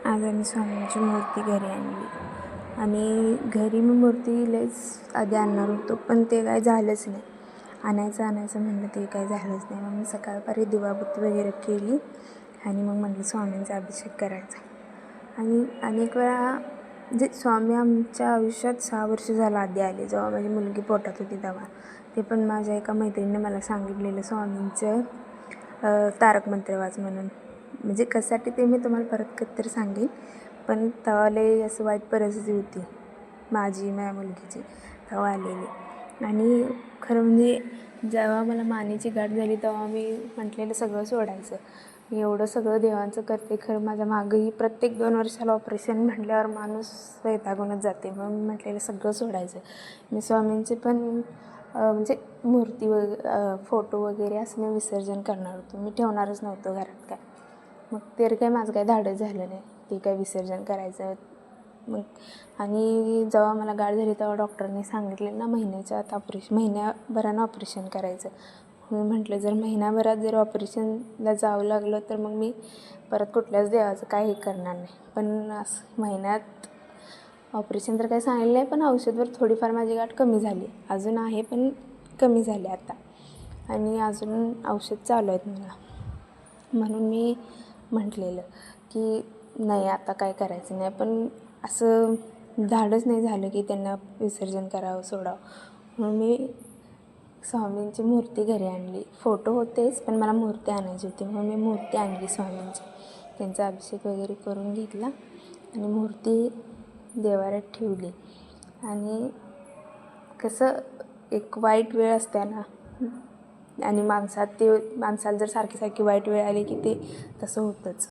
आज आम्ही स्वामींची मूर्ती घरी आणली आणि घरी मी मूर्ती लईच आधी आणणार होतो, पण ते काय झालंच नाही. आणायचं म्हणलं ते काय झालंच नाही. मग मी सकाळपारी दिवाबत्ती वगैरे केली आणि मग म्हटलं स्वामींचा अभिषेक करायचा. आणि अनेक वेळा म्हणजे स्वामी आमच्या आयुष्यात 6 वर्ष झालं आधी आले, जेव्हा माझी मुलगी पोटात होती तेव्हा. ते पण माझ्या एका मैत्रिणीने मला सांगितलेलं स्वामींचं तारक मंत्र वाच म्हणून. म्हणजे कशासाठी ते मी तुम्हाला परत कधीतरी सांगेन. पण तेव्हा लई असं वाईट परिस्थिती होती माझी माझ्या मुलगीची, तेव्हा आलेली. आणि खरं म्हणजे जेव्हा मला मानेची गाठ झाली तेव्हा मी म्हटलेलं सगळं सोडायचं. मी एवढं सगळं देवांचं करते, खरं माझ्या मागंही प्रत्येक 2 वर्षाला ऑपरेशन म्हटल्यावर माणूस वैतागूनच जाते. मग मी म्हटलेलं सगळं सोडायचं. मी स्वामींचे पण म्हणजे मूर्ती फोटो वगैरे असं मी विसर्जन करणार होतो. मी ठेवणारच नव्हतं घरात काय. मग ते काय माझं काय धाडस झालं नाही ते काय विसर्जन करायचं. मग आणि जेव्हा मला गाठ झाली तेव्हा डॉक्टरने सांगितलं ना महिन्याच्या आत महिन्याभरानं ऑपरेशन करायचं. मी म्हटलं जर महिन्याभरात जर ऑपरेशनला जावं लागलं तर मग मी परत कुठल्याच देवाचं काही करणार नाही. पण असं महिन्यात ऑपरेशन तर काही सांगितलं नाही, पण औषधवर थोडीफार माझी गाठ कमी झाली. अजून आहे पण कमी झाली आता. आणि अजून औषध चालू आहेत मला. म्हणून मी म्हटलेलं की नाही आता काय करायचं नाही. पण असं धाडच नाही झालं की त्यांना विसर्जन करावं सोडावं. म्हणून मी स्वामींची मूर्ती घरी आणली. फोटो होतेच पण मला मूर्ती आणायची होती, म्हणून मी मूर्ती आणली स्वामींची. त्यांचा अभिषेक वगैरे करून घेतला आणि मूर्ती देवाऱ्यात ठेवली. आणि कसं एक वाईट वेळ असते ना, आणि माणसाला जर सारखी वाईट वेळ आली की ते तसं होतंच.